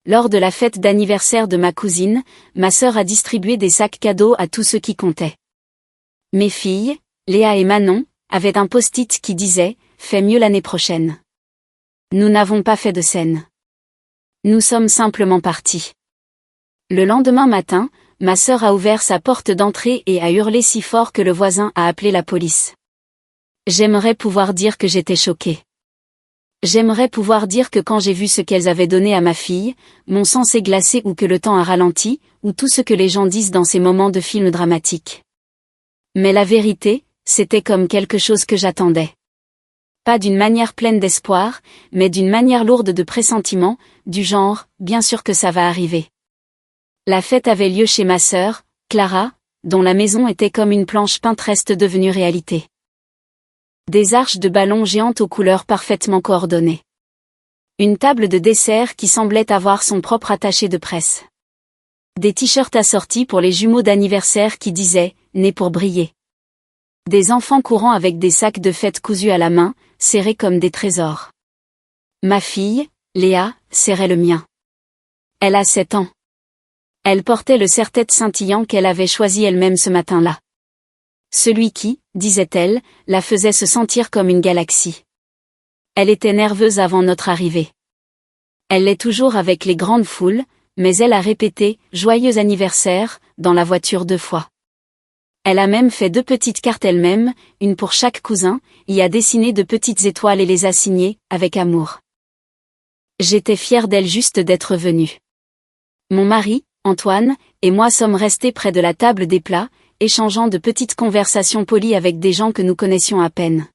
Lors de la fête d'anniversaire de ma cousine, ma sœur a distribué des sacs cadeaux à tous ceux qui comptaient. Mes filles, Léa et Manon, avaient un post-it qui disait « Fais mieux l'année prochaine ». Nous n'avons pas fait de scène. Nous sommes simplement partis. Le lendemain matin, ma sœur a ouvert sa porte d'entrée et a hurlé si fort que le voisin a appelé la police. J'aimerais pouvoir dire que j'étais choquée. J'aimerais pouvoir dire que quand j'ai vu ce qu'elles avaient donné à ma fille, mon sang s'est glacé ou que le temps a ralenti, ou tout ce que les gens disent dans ces moments de films dramatiques. Mais la vérité, c'était comme quelque chose que j'attendais. Pas d'une manière pleine d'espoir, mais d'une manière lourde de pressentiment, du genre, bien sûr que ça va arriver. La fête avait lieu chez ma sœur, Clara, dont la maison était comme une planche Pinterest devenue réalité. Des arches de ballons géantes aux couleurs parfaitement coordonnées. Une table de dessert qui semblait avoir son propre attaché de presse. Des t-shirts assortis pour les jumeaux d'anniversaire qui disaient « Né pour briller ». Des enfants courant avec des sacs de fête cousus à la main, serrés comme des trésors. Ma fille, Léa, serrait le mien. Elle a 7 ans. Elle portait le serre-tête scintillant qu'elle avait choisi elle-même ce matin-là. Celui qui, disait-elle, la faisait se sentir comme une galaxie. Elle était nerveuse avant notre arrivée. Elle l'est toujours avec les grandes foules, mais elle a répété « Joyeux anniversaire » dans la voiture 2 fois. Elle a même fait 2 petites cartes elle-même, une pour chaque cousin, y a dessiné de petites étoiles et les a signées, avec amour. J'étais fière d'elle juste d'être venue. Mon mari, Antoine, et moi sommes restés près de la table des plats, échangeant de petites conversations polies avec des gens que nous connaissions à peine.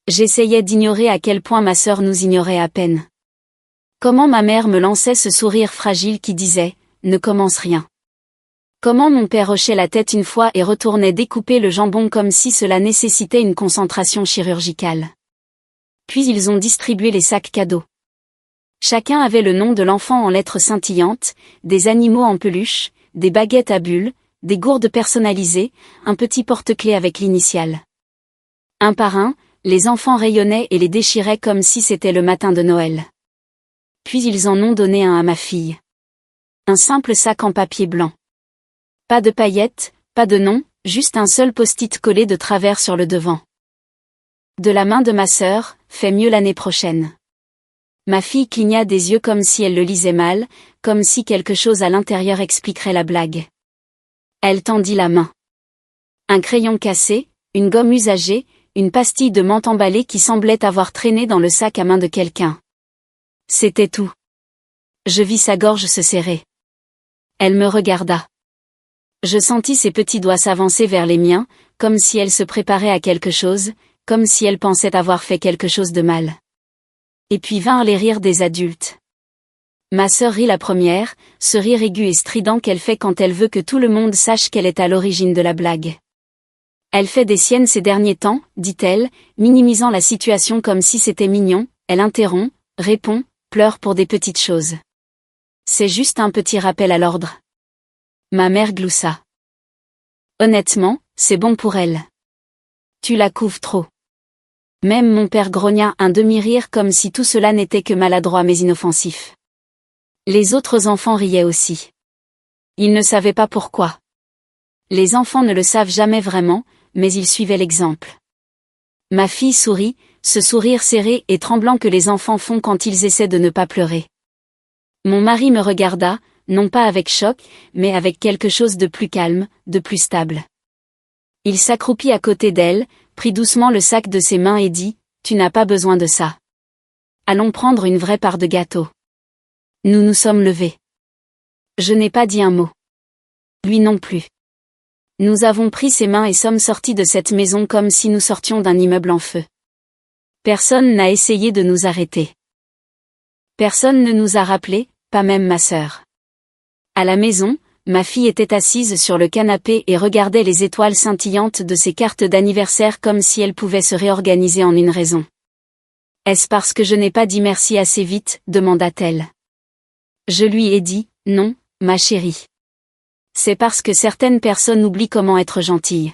J'essayais d'ignorer à quel point ma sœur nous ignorait à peine. Comment ma mère me lançait ce sourire fragile qui disait « Ne commence rien ». Comment mon père hochait la tête une fois et retournait découper le jambon comme si cela nécessitait une concentration chirurgicale. Puis ils ont distribué les sacs cadeaux. Chacun avait le nom de l'enfant en lettres scintillantes, des animaux en peluche, des baguettes à bulles, des gourdes personnalisées, un petit porte-clés avec l'initiale. Un par un, les enfants rayonnaient et les déchiraient comme si c'était le matin de Noël. Puis ils en ont donné un à ma fille. Un simple sac en papier blanc. Pas de paillettes, pas de nom, juste un seul post-it collé de travers sur le devant. De la main de ma sœur, fais mieux l'année prochaine. Ma fille cligna des yeux comme si elle le lisait mal, comme si quelque chose à l'intérieur expliquerait la blague. Elle tendit la main. Un crayon cassé, une gomme usagée, une pastille de menthe emballée qui semblait avoir traîné dans le sac à main de quelqu'un. C'était tout. Je vis sa gorge se serrer. Elle me regarda. Je sentis ses petits doigts s'avancer vers les miens, comme si elle se préparait à quelque chose, comme si elle pensait avoir fait quelque chose de mal. Et puis vinrent les rires des adultes. Ma sœur rit la première, ce rire aigu et strident qu'elle fait quand elle veut que tout le monde sache qu'elle est à l'origine de la blague. Elle fait des siennes ces derniers temps, dit-elle, minimisant la situation comme si c'était mignon, elle interrompt, répond, pleure pour des petites choses. C'est juste un petit rappel à l'ordre. Ma mère gloussa. Honnêtement, c'est bon pour elle. Tu la couves trop. Même mon père grogna un demi-rire comme si tout cela n'était que maladroit mais inoffensif. Les autres enfants riaient aussi. Ils ne savaient pas pourquoi. Les enfants ne le savent jamais vraiment, mais ils suivaient l'exemple. Ma fille sourit, ce sourire serré et tremblant que les enfants font quand ils essaient de ne pas pleurer. Mon mari me regarda, non pas avec choc, mais avec quelque chose de plus calme, de plus stable. Il s'accroupit à côté d'elle, prit doucement le sac de ses mains et dit « Tu n'as pas besoin de ça. Allons prendre une vraie part de gâteau. » Nous nous sommes levés. Je n'ai pas dit un mot. Lui non plus. Nous avons pris ses mains et sommes sortis de cette maison comme si nous sortions d'un immeuble en feu. Personne n'a essayé de nous arrêter. Personne ne nous a rappelé, pas même ma sœur. À la maison, ma fille était assise sur le canapé et regardait les étoiles scintillantes de ses cartes d'anniversaire comme si elle pouvait se réorganiser en une raison. « Est-ce parce que je n'ai pas dit merci assez vite ?» demanda-t-elle. Je lui ai dit « Non, ma chérie. C'est parce que certaines personnes oublient comment être gentilles. »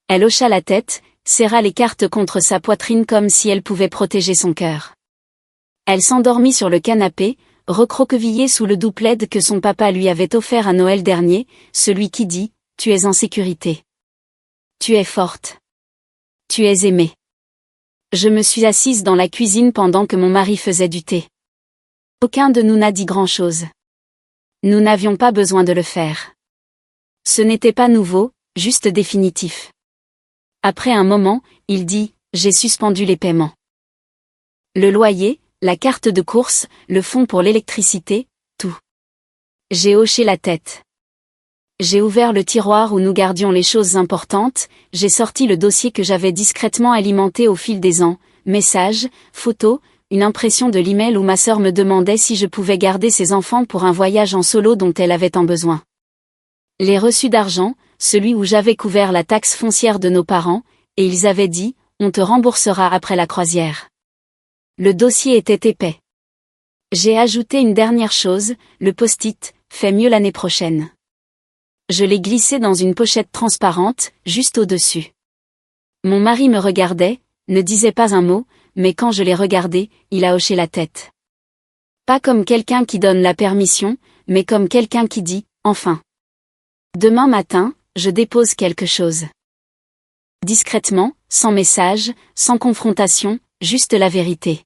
Elle hocha la tête, serra les cartes contre sa poitrine comme si elle pouvait protéger son cœur. Elle s'endormit sur le canapé, recroquevillé sous le doux plaid que son papa lui avait offert à Noël dernier, celui qui dit « Tu es en sécurité. Tu es forte. Tu es aimée. » Je me suis assise dans la cuisine pendant que mon mari faisait du thé. Aucun de nous n'a dit grand-chose. Nous n'avions pas besoin de le faire. Ce n'était pas nouveau, juste définitif. Après un moment, il dit « J'ai suspendu les paiements. Le loyer, la carte de course, le fonds pour l'électricité, tout. » J'ai hoché la tête. J'ai ouvert le tiroir où nous gardions les choses importantes, j'ai sorti le dossier que j'avais discrètement alimenté au fil des ans, messages, photos, une impression de l'email où ma sœur me demandait si je pouvais garder ses enfants pour un voyage en solo dont elle avait tant besoin. Les reçus d'argent, celui où j'avais couvert la taxe foncière de nos parents, et ils avaient dit « On te remboursera après la croisière ». Le dossier était épais. J'ai ajouté une dernière chose, le post-it « Fais mieux l'année prochaine ». Je l'ai glissé dans une pochette transparente, juste au-dessus. Mon mari me regardait, ne disait pas un mot, mais quand je l'ai regardé, il a hoché la tête. Pas comme quelqu'un qui donne la permission, mais comme quelqu'un qui dit « Enfin. Demain matin, je dépose quelque chose. » Discrètement, sans message, sans confrontation, juste la vérité.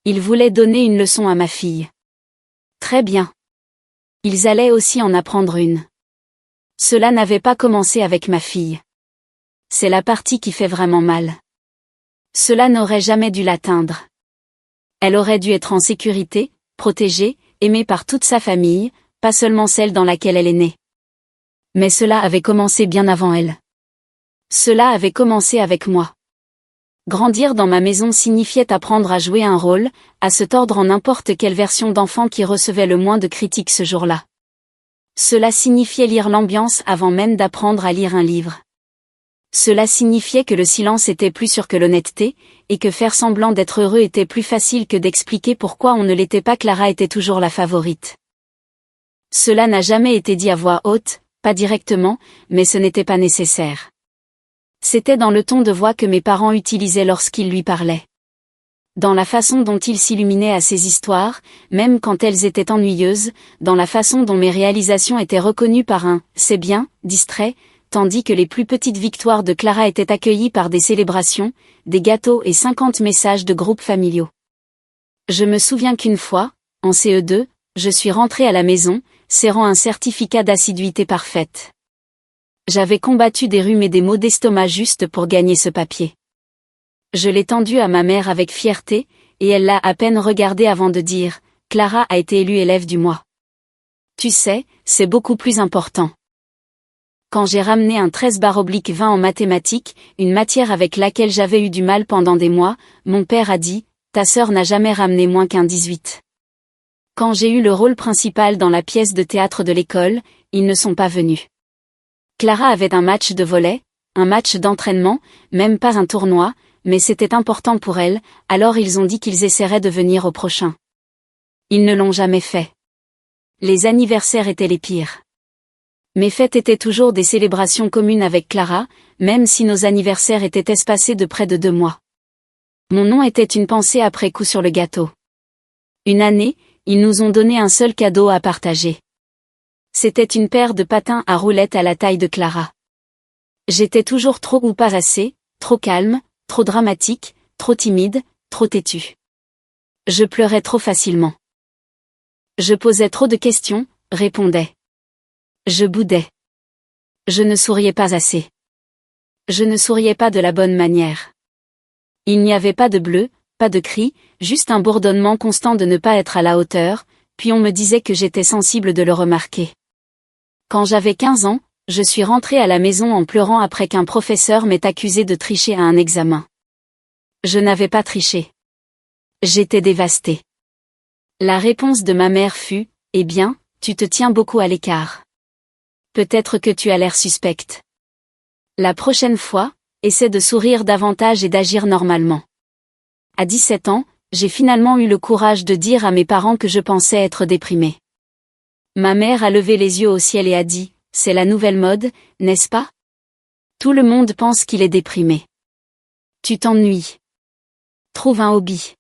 Il voulait donner une leçon à ma fille. Très bien. Ils allaient aussi en apprendre une. Cela n'avait pas commencé avec ma fille. C'est la partie qui fait vraiment mal. Cela n'aurait jamais dû l'atteindre. Elle aurait dû être en sécurité, protégée, aimée par toute sa famille, pas seulement celle dans laquelle elle est née. Mais cela avait commencé bien avant elle. Cela avait commencé avec moi. Grandir dans ma maison signifiait apprendre à jouer un rôle, à se tordre en n'importe quelle version d'enfant qui recevait le moins de critiques ce jour-là. Cela signifiait lire l'ambiance avant même d'apprendre à lire un livre. Cela signifiait que le silence était plus sûr que l'honnêteté, et que faire semblant d'être heureux était plus facile que d'expliquer pourquoi on ne l'était pas. Clara était toujours la favorite. Cela n'a jamais été dit à voix haute, pas directement, mais ce n'était pas nécessaire. C'était dans le ton de voix que mes parents utilisaient lorsqu'ils lui parlaient. Dans la façon dont il s'illuminait à ses histoires, même quand elles étaient ennuyeuses, dans la façon dont mes réalisations étaient reconnues par un « c'est bien » distrait, tandis que les plus petites victoires de Clara étaient accueillies par des célébrations, des gâteaux et 50 messages de groupes familiaux. Je me souviens qu'une fois, en CE2, je suis rentrée à la maison, serrant un certificat d'assiduité parfaite. J'avais combattu des rhumes et des maux d'estomac juste pour gagner ce papier. Je l'ai tendu à ma mère avec fierté, et elle l'a à peine regardé avant de dire « Clara a été élue élève du mois. Tu sais, c'est beaucoup plus important. » Quand j'ai ramené un 13/20 en mathématiques, une matière avec laquelle j'avais eu du mal pendant des mois, mon père a dit « Ta sœur n'a jamais ramené moins qu'un 18. » Quand j'ai eu le rôle principal dans la pièce de théâtre de l'école, ils ne sont pas venus. Clara avait un match de volley, un match d'entraînement, même pas un tournoi, mais c'était important pour elle, alors ils ont dit qu'ils essaieraient de venir au prochain. Ils ne l'ont jamais fait. Les anniversaires étaient les pires. Mes fêtes étaient toujours des célébrations communes avec Clara, même si nos anniversaires étaient espacés de près de 2 mois. Mon nom était une pensée après coup sur le gâteau. Une année, ils nous ont donné un seul cadeau à partager. C'était une paire de patins à roulettes à la taille de Clara. J'étais toujours trop ou pas assez, trop calme, trop dramatique, trop timide, trop têtue. Je pleurais trop facilement. Je posais trop de questions, répondais. Je boudais. Je ne souriais pas assez. Je ne souriais pas de la bonne manière. Il n'y avait pas de bleu, pas de cris, juste un bourdonnement constant de ne pas être à la hauteur, puis on me disait que j'étais sensible de le remarquer. Quand j'avais 15 ans, je suis rentrée à la maison en pleurant après qu'un professeur m'ait accusé de tricher à un examen. Je n'avais pas triché. J'étais dévastée. La réponse de ma mère fut « Eh bien, tu te tiens beaucoup à l'écart. Peut-être que tu as l'air suspecte. La prochaine fois, essaie de sourire davantage et d'agir normalement. » À 17 ans, j'ai finalement eu le courage de dire à mes parents que je pensais être déprimée. Ma mère a levé les yeux au ciel et a dit « C'est la nouvelle mode, n'est-ce pas? Tout le monde pense qu'il est déprimé. Tu t'ennuies. Trouve un hobby. »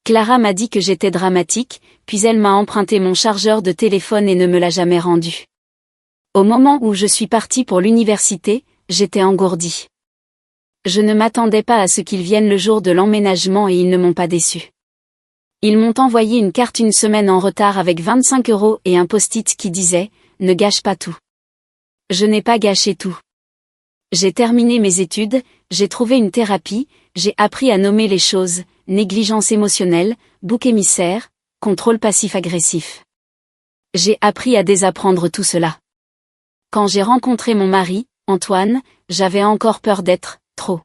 Clara m'a dit que j'étais dramatique, puis elle m'a emprunté mon chargeur de téléphone et ne me l'a jamais rendu. Au moment où je suis partie pour l'université, j'étais engourdie. Je ne m'attendais pas à ce qu'ils viennent le jour de l'emménagement et ils ne m'ont pas déçue. Ils m'ont envoyé une carte une semaine en retard avec 25 € et un post-it qui disait « Ne gâche pas tout ». Je n'ai pas gâché tout. J'ai terminé mes études, j'ai trouvé une thérapie, j'ai appris à nommer les choses, négligence émotionnelle, bouc émissaire, contrôle passif-agressif. J'ai appris à désapprendre tout cela. Quand j'ai rencontré mon mari, Antoine, j'avais encore peur d'être trop.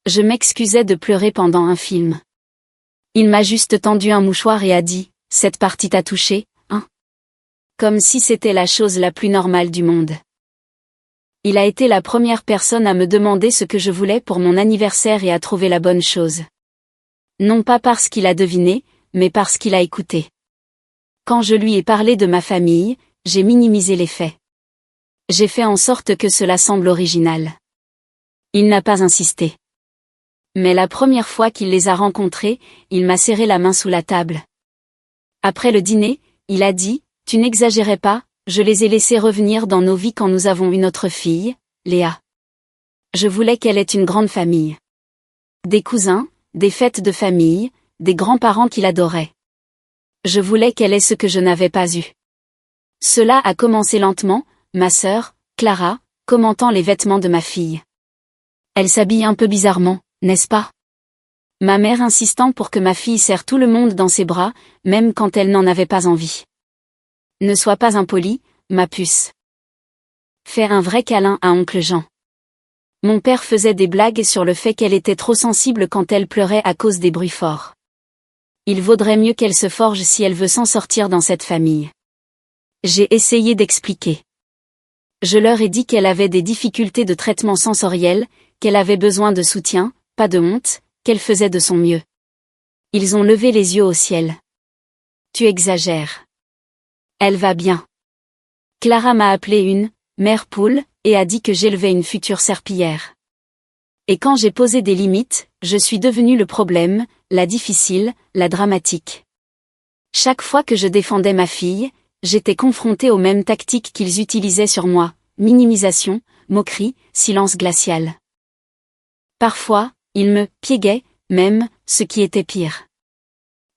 Je m'excusais de pleurer pendant un film. Il m'a juste tendu un mouchoir et a dit « Cette partie t'a touché, hein ?» Comme si c'était la chose la plus normale du monde. Il a été la première personne à me demander ce que je voulais pour mon anniversaire et à trouver la bonne chose. Non pas parce qu'il a deviné, mais parce qu'il a écouté. Quand je lui ai parlé de ma famille, j'ai minimisé les faits. J'ai fait en sorte que cela semble original. Il n'a pas insisté. Mais la première fois qu'il les a rencontrés, il m'a serré la main sous la table. Après le dîner, il a dit « Tu n'exagérais pas, je les ai laissés revenir dans nos vies quand nous avons eu notre fille, Léa. Je voulais qu'elle ait une grande famille. Des cousins, des fêtes de famille, des grands-parents qu'il adorait. Je voulais qu'elle ait ce que je n'avais pas eu. » Cela a commencé lentement, ma sœur, Clara, commentant les vêtements de ma fille. Elle s'habille un peu bizarrement, n'est-ce pas? Ma mère insistant pour que ma fille serre tout le monde dans ses bras, même quand elle n'en avait pas envie. Ne sois pas impoli, ma puce. Fais un vrai câlin à oncle Jean. Mon père faisait des blagues sur le fait qu'elle était trop sensible quand elle pleurait à cause des bruits forts. Il vaudrait mieux qu'elle se forge si elle veut s'en sortir dans cette famille. J'ai essayé d'expliquer. Je leur ai dit qu'elle avait des difficultés de traitement sensoriel, qu'elle avait besoin de soutien, pas de honte, qu'elle faisait de son mieux. Ils ont levé les yeux au ciel. Tu exagères. Elle va bien. Clara m'a appelé une mère poule et a dit que j'élevais une future serpillière. Et quand j'ai posé des limites, je suis devenue le problème, la difficile, la dramatique. Chaque fois que je défendais ma fille, j'étais confrontée aux mêmes tactiques qu'ils utilisaient sur moi, minimisation, moquerie, silence glacial. Parfois, ils me piéguaient, même, ce qui était pire.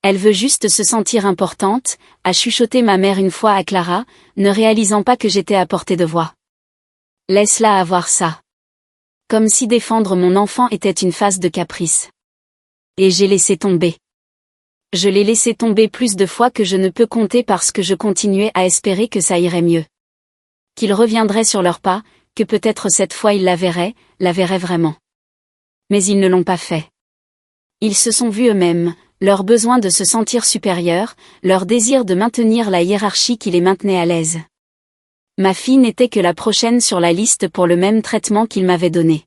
Elle veut juste se sentir importante, a chuchoté ma mère une fois à Clara, ne réalisant pas que j'étais à portée de voix. Laisse-la avoir ça. Comme si défendre mon enfant était une phase de caprice. Et j'ai laissé tomber. Je l'ai laissé tomber plus de fois que je ne peux compter parce que je continuais à espérer que ça irait mieux. Qu'ils reviendraient sur leurs pas, que peut-être cette fois ils la verraient vraiment. Mais ils ne l'ont pas fait. Ils se sont vus eux-mêmes, leur besoin de se sentir supérieurs, leur désir de maintenir la hiérarchie qui les maintenait à l'aise. Ma fille n'était que la prochaine sur la liste pour le même traitement qu'ils m'avaient donné.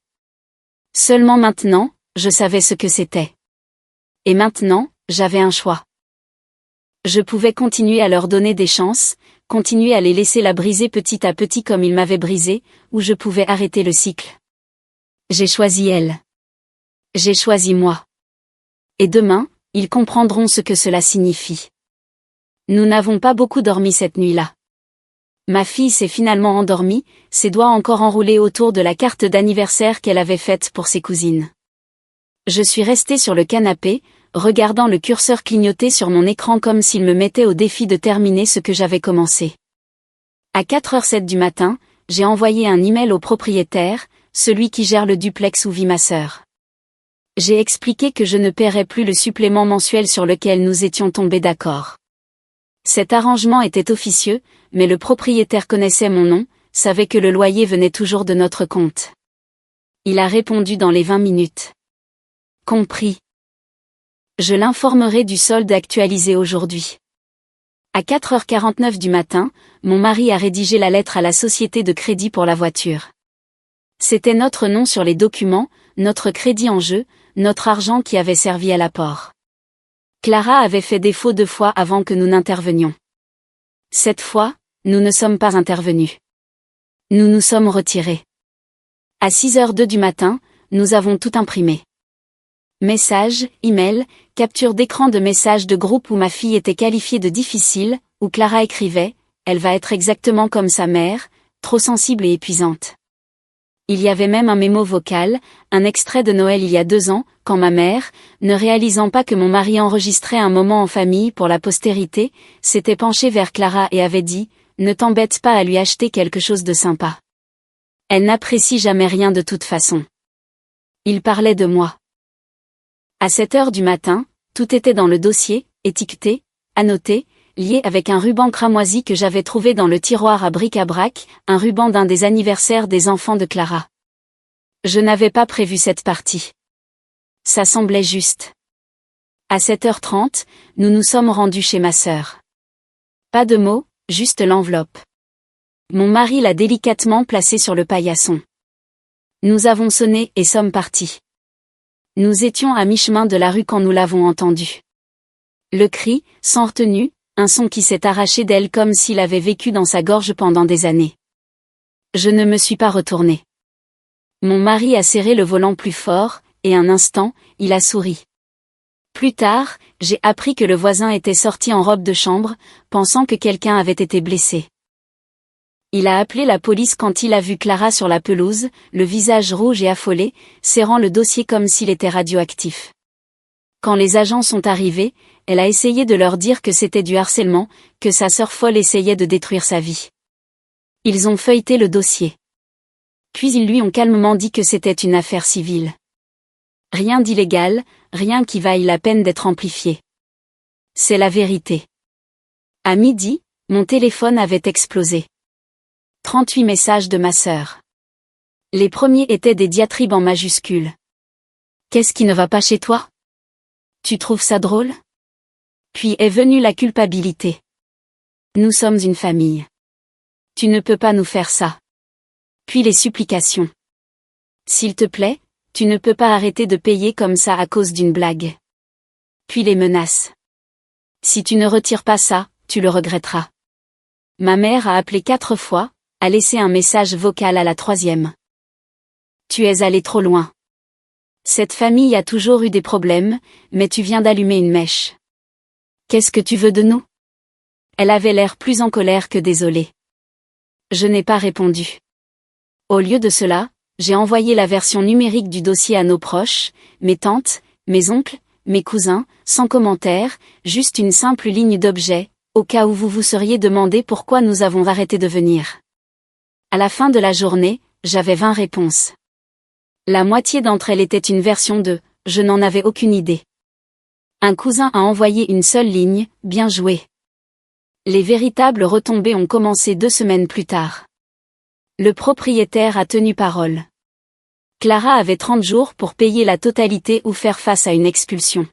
Seulement maintenant, je savais ce que c'était. Et maintenant, j'avais un choix. Je pouvais continuer à leur donner des chances, continuer à les laisser la briser petit à petit comme ils m'avaient brisé, ou je pouvais arrêter le cycle. J'ai choisi elle. J'ai choisi moi. Et demain, ils comprendront ce que cela signifie. Nous n'avons pas beaucoup dormi cette nuit-là. Ma fille s'est finalement endormie, ses doigts encore enroulés autour de la carte d'anniversaire qu'elle avait faite pour ses cousines. Je suis restée sur le canapé, regardant le curseur clignoter sur mon écran comme s'il me mettait au défi de terminer ce que j'avais commencé. À 4h07 du matin, j'ai envoyé un email au propriétaire, celui qui gère le duplex où vit ma sœur. J'ai expliqué que je ne paierais plus le supplément mensuel sur lequel nous étions tombés d'accord. Cet arrangement était officieux, mais le propriétaire connaissait mon nom, savait que le loyer venait toujours de notre compte. Il a répondu dans les 20 minutes. Compris. Je l'informerai du solde actualisé aujourd'hui. À 4h49 du matin, mon mari a rédigé la lettre à la société de crédit pour la voiture. C'était notre nom sur les documents, notre crédit en jeu, notre argent qui avait servi à l'apport. Clara avait fait défaut 2 fois avant que nous n'intervenions. Cette fois, nous ne sommes pas intervenus. Nous nous sommes retirés. À 6h02 du matin, nous avons tout imprimé. Message, email, capture d'écran de messages de groupe où ma fille était qualifiée de difficile, où Clara écrivait « Elle va être exactement comme sa mère, trop sensible et épuisante ». Il y avait même un mémo vocal, un extrait de Noël il y a 2 ans, quand ma mère, ne réalisant pas que mon mari enregistrait un moment en famille pour la postérité, s'était penchée vers Clara et avait dit « Ne t'embête pas à lui acheter quelque chose de sympa. Elle n'apprécie jamais rien de toute façon. » Il parlait de moi. À 7 heures du matin, tout était dans le dossier, étiqueté, annoté, lié avec un ruban cramoisi que j'avais trouvé dans le tiroir à bric-à-brac, un ruban d'un des anniversaires des enfants de Clara. Je n'avais pas prévu cette partie. Ça semblait juste. À 7h30, nous nous sommes rendus chez ma sœur. Pas de mots, juste l'enveloppe. Mon mari l'a délicatement placée sur le paillasson. Nous avons sonné et sommes partis. Nous étions à mi-chemin de la rue quand nous l'avons entendu. Le cri, sans retenue, un son qui s'est arraché d'elle comme s'il avait vécu dans sa gorge pendant des années. Je ne me suis pas retournée. Mon mari a serré le volant plus fort, et un instant, il a souri. Plus tard, j'ai appris que le voisin était sorti en robe de chambre, pensant que quelqu'un avait été blessé. Il a appelé la police quand il a vu Clara sur la pelouse, le visage rouge et affolé, serrant le dossier comme s'il était radioactif. Quand les agents sont arrivés, elle a essayé de leur dire que c'était du harcèlement, que sa sœur folle essayait de détruire sa vie. Ils ont feuilleté le dossier. Puis ils lui ont calmement dit que c'était une affaire civile. Rien d'illégal, rien qui vaille la peine d'être amplifié. C'est la vérité. À midi, mon téléphone avait explosé. 38 messages de ma sœur. Les premiers étaient des diatribes en majuscules. Qu'est-ce qui ne va pas chez toi? Tu trouves ça drôle? Puis est venue la culpabilité. Nous sommes une famille. Tu ne peux pas nous faire ça. Puis les supplications. S'il te plaît, tu ne peux pas arrêter de payer comme ça à cause d'une blague. Puis les menaces. Si tu ne retires pas ça, tu le regretteras. Ma mère a appelé 4 fois, a laissé un message vocal à la 3e. Tu es allé trop loin. Cette famille a toujours eu des problèmes, mais tu viens d'allumer une mèche. Qu'est-ce que tu veux de nous? Elle avait l'air plus en colère que désolée. Je n'ai pas répondu. Au lieu de cela, j'ai envoyé la version numérique du dossier à nos proches, mes tantes, mes oncles, mes cousins, sans commentaire, juste une simple ligne d'objet, au cas où vous vous seriez demandé pourquoi nous avons arrêté de venir. À la fin de la journée, j'avais 20 réponses. La moitié d'entre elles étaient une version de « Je n'en avais aucune idée ». Un cousin a envoyé une seule ligne « Bien joué ». Les véritables retombées ont commencé 2 semaines plus tard. Le propriétaire a tenu parole. Clara avait 30 jours pour payer la totalité ou faire face à une expulsion.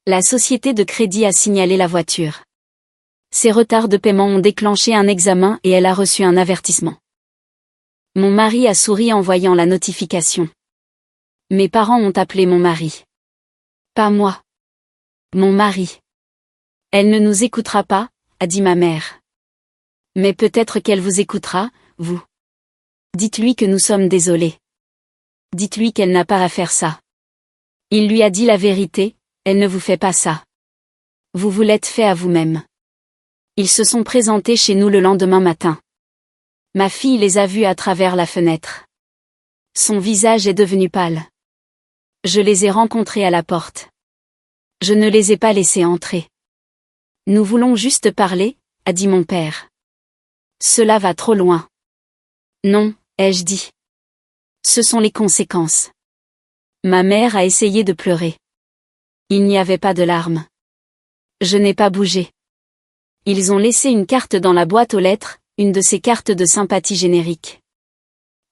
La société de crédit a signalé la voiture. Ces retards de paiement ont déclenché un examen et elle a reçu un avertissement. Mon mari a souri en voyant la notification. Mes parents ont appelé mon mari. Pas moi. Mon mari. Elle ne nous écoutera pas, a dit ma mère. Mais peut-être qu'elle vous écoutera, vous. Dites-lui que nous sommes désolés. Dites-lui qu'elle n'a pas à faire ça. Il lui a dit la vérité, elle ne vous fait pas ça. Vous vous l'êtes fait à vous-même. Ils se sont présentés chez nous le lendemain matin. Ma fille les a vus à travers la fenêtre. Son visage est devenu pâle. Je les ai rencontrés à la porte. Je ne les ai pas laissés entrer. Nous voulons juste parler, a dit mon père. Cela va trop loin. Non, ai-je dit. Ce sont les conséquences. Ma mère a essayé de pleurer. Il n'y avait pas de larmes. Je n'ai pas bougé. Ils ont laissé une carte dans la boîte aux lettres, une de ces cartes de sympathie générique.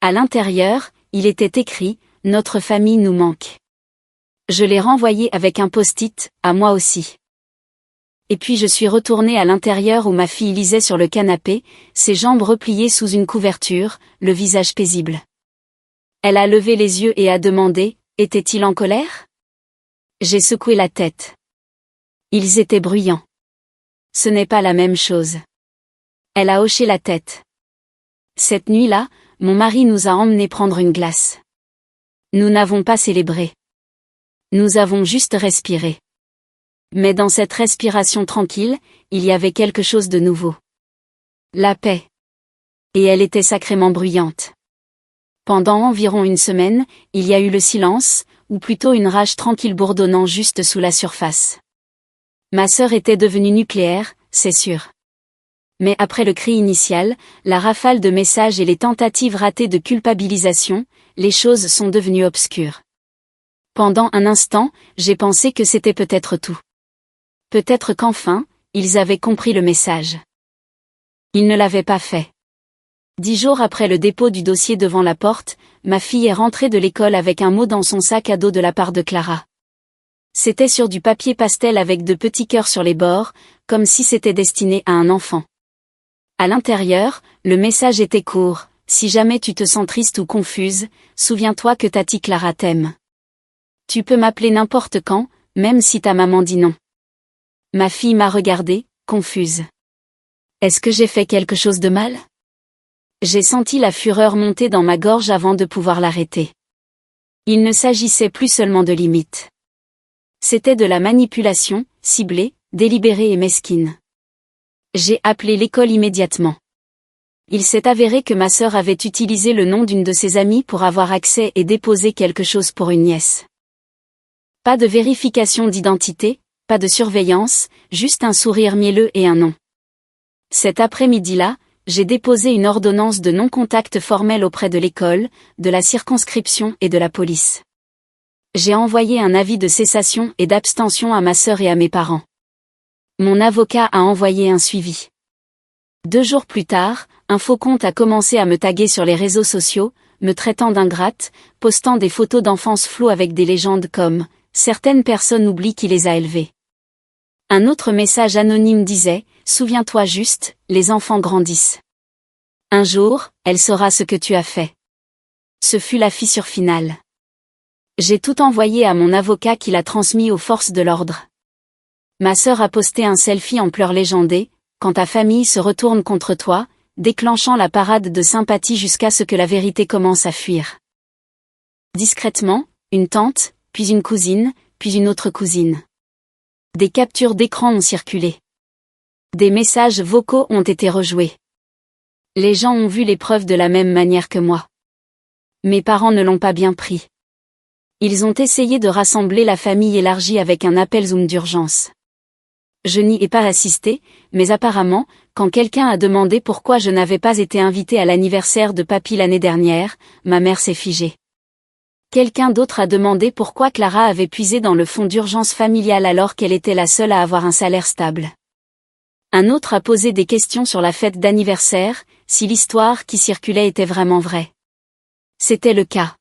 À l'intérieur, il était écrit « Notre famille nous manque ». Je l'ai renvoyé avec un post-it, à moi aussi. Et puis je suis retournée à l'intérieur où ma fille lisait sur le canapé, ses jambes repliées sous une couverture, le visage paisible. Elle a levé les yeux et a demandé « Était-il en colère ?» J'ai secoué la tête. Ils étaient bruyants. Ce n'est pas la même chose. Elle a hoché la tête. Cette nuit-là, mon mari nous a emmenés prendre une glace. Nous n'avons pas célébré. Nous avons juste respiré. Mais dans cette respiration tranquille, il y avait quelque chose de nouveau. La paix. Et elle était sacrément bruyante. Pendant environ une semaine, il y a eu le silence, ou plutôt une rage tranquille bourdonnant juste sous la surface. Ma sœur était devenue nucléaire, c'est sûr. Mais après le cri initial, la rafale de messages et les tentatives ratées de culpabilisation, les choses sont devenues obscures. Pendant un instant, j'ai pensé que c'était peut-être tout. Peut-être qu'enfin, ils avaient compris le message. Ils ne l'avaient pas fait. 10 jours après le dépôt du dossier devant la porte, ma fille est rentrée de l'école avec un mot dans son sac à dos de la part de Clara. C'était sur du papier pastel avec de petits cœurs sur les bords, comme si c'était destiné à un enfant. À l'intérieur, le message était court: si jamais tu te sens triste ou confuse, souviens-toi que Tati Clara t'aime. Tu peux m'appeler n'importe quand, même si ta maman dit non. Ma fille m'a regardée, confuse. Est-ce que j'ai fait quelque chose de mal? J'ai senti la fureur monter dans ma gorge avant de pouvoir l'arrêter. Il ne s'agissait plus seulement de limites. C'était de la manipulation, ciblée, délibérée et mesquine. J'ai appelé l'école immédiatement. Il s'est avéré que ma sœur avait utilisé le nom d'une de ses amies pour avoir accès et déposer quelque chose pour une nièce. Pas de vérification d'identité, pas de surveillance, juste un sourire mielleux et un nom. Cet après-midi-là, j'ai déposé une ordonnance de non-contact formel auprès de l'école, de la circonscription et de la police. J'ai envoyé un avis de cessation et d'abstention à ma sœur et à mes parents. Mon avocat a envoyé un suivi. 2 jours plus tard, un faux compte a commencé à me taguer sur les réseaux sociaux, me traitant d'ingrate, postant des photos d'enfance floues avec des légendes comme « Certaines personnes oublient qui les a élevées ». Un autre message anonyme disait « Souviens-toi juste, les enfants grandissent. Un jour, elle saura ce que tu as fait. » Ce fut la fissure finale. J'ai tout envoyé à mon avocat qui l'a transmis aux forces de l'ordre. Ma sœur a posté un selfie en pleurs légendées, quand ta famille se retourne contre toi, déclenchant la parade de sympathie jusqu'à ce que la vérité commence à fuir. Discrètement, une tante, puis une cousine, puis une autre cousine. Des captures d'écran ont circulé. Des messages vocaux ont été rejoués. Les gens ont vu les preuves de la même manière que moi. Mes parents ne l'ont pas bien pris. Ils ont essayé de rassembler la famille élargie avec un appel Zoom d'urgence. Je n'y ai pas assisté, mais apparemment, quand quelqu'un a demandé pourquoi je n'avais pas été invitée à l'anniversaire de papy l'année dernière, ma mère s'est figée. Quelqu'un d'autre a demandé pourquoi Clara avait puisé dans le fonds d'urgence familial alors qu'elle était la seule à avoir un salaire stable. Un autre a posé des questions sur la fête d'anniversaire, si l'histoire qui circulait était vraiment vraie. C'était le cas.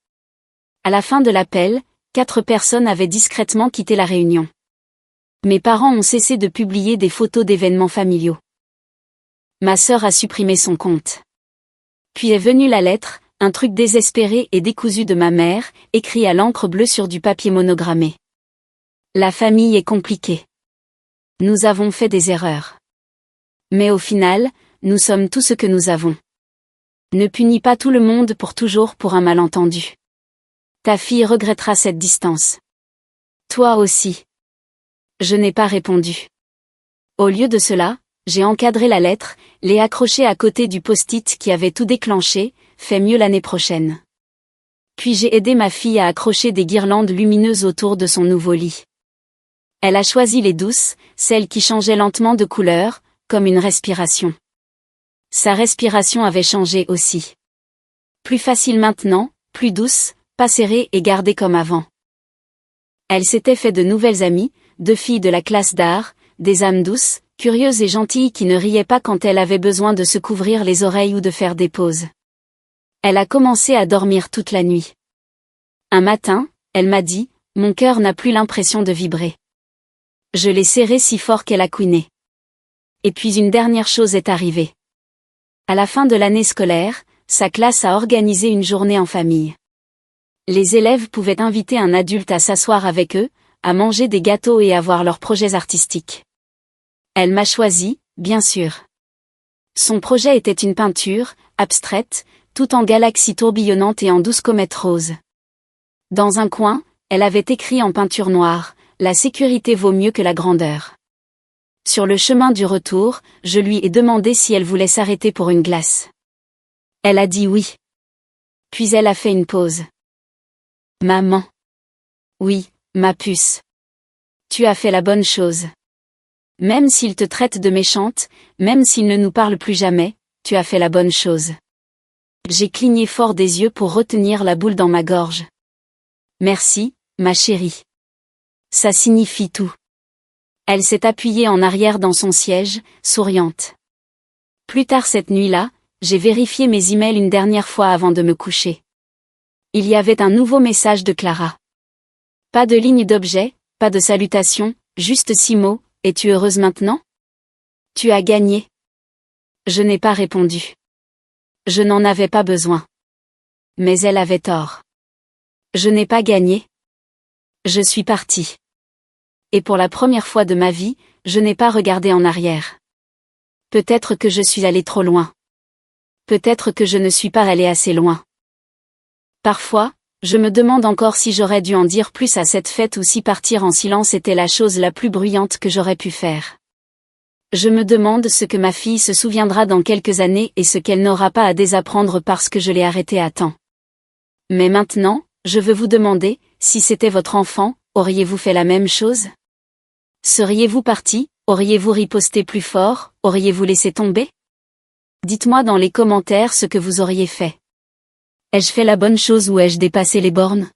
À la fin de l'appel, 4 personnes avaient discrètement quitté la réunion. Mes parents ont cessé de publier des photos d'événements familiaux. Ma sœur a supprimé son compte. Puis est venue la lettre, un truc désespéré et décousu de ma mère, écrit à l'encre bleue sur du papier monogrammé. La famille est compliquée. Nous avons fait des erreurs. Mais au final, nous sommes tout ce que nous avons. Ne punis pas tout le monde pour toujours pour un malentendu. Ta fille regrettera cette distance. Toi aussi. Je n'ai pas répondu. Au lieu de cela, j'ai encadré la lettre, l'ai accrochée à côté du post-it qui avait tout déclenché, fais mieux l'année prochaine. Puis j'ai aidé ma fille à accrocher des guirlandes lumineuses autour de son nouveau lit. Elle a choisi les douces, celles qui changeaient lentement de couleur, comme une respiration. Sa respiration avait changé aussi. Plus facile maintenant, plus douce, pas serrée et gardée comme avant. Elle s'était fait de nouvelles amies, 2 filles de la classe d'art, des âmes douces, curieuses et gentilles qui ne riaient pas quand elle avait besoin de se couvrir les oreilles ou de faire des pauses. Elle a commencé à dormir toute la nuit. Un matin, elle m'a dit, mon cœur n'a plus l'impression de vibrer. Je l'ai serrée si fort qu'elle a couiné. Et puis une dernière chose est arrivée. À la fin de l'année scolaire, sa classe a organisé une journée en famille. Les élèves pouvaient inviter un adulte à s'asseoir avec eux, à manger des gâteaux et à voir leurs projets artistiques. Elle m'a choisi, bien sûr. Son projet était une peinture, abstraite, tout en galaxies tourbillonnantes et en douces comètes roses. Dans un coin, Elle avait écrit en peinture noire, la sécurité vaut mieux que la grandeur. Sur le chemin du retour, je lui ai demandé si elle voulait s'arrêter pour une glace. Elle a dit oui. Puis elle a fait une pause. Maman. Oui, ma puce. Tu as fait la bonne chose. Même s'il te traite de méchante, même s'il ne nous parle plus jamais, tu as fait la bonne chose. J'ai cligné fort des yeux pour retenir la boule dans ma gorge. Merci, ma chérie. Ça signifie tout. Elle s'est appuyée en arrière dans son siège, souriante. Plus tard cette nuit-là, j'ai vérifié mes emails une dernière fois avant de me coucher. Il y avait un nouveau message de Clara. Pas de ligne d'objet, pas de salutation, juste 6 mots, es-tu heureuse maintenant? Tu as gagné. Je n'ai pas répondu. Je n'en avais pas besoin. Mais elle avait tort. Je n'ai pas gagné. Je suis partie. Et pour la première fois de ma vie, je n'ai pas regardé en arrière. Peut-être que je suis allée trop loin. Peut-être que je ne suis pas allée assez loin. Parfois, je me demande encore si j'aurais dû en dire plus à cette fête ou si partir en silence était la chose la plus bruyante que j'aurais pu faire. Je me demande ce que ma fille se souviendra dans quelques années et ce qu'elle n'aura pas à désapprendre parce que je l'ai arrêtée à temps. Mais maintenant, je veux vous demander, si c'était votre enfant, auriez-vous fait la même chose? Seriez-vous parti? Auriez-vous riposté plus fort? Auriez-vous laissé tomber? Dites-moi dans les commentaires ce que vous auriez fait. Ai-je fait la bonne chose ou ai-je dépassé les bornes?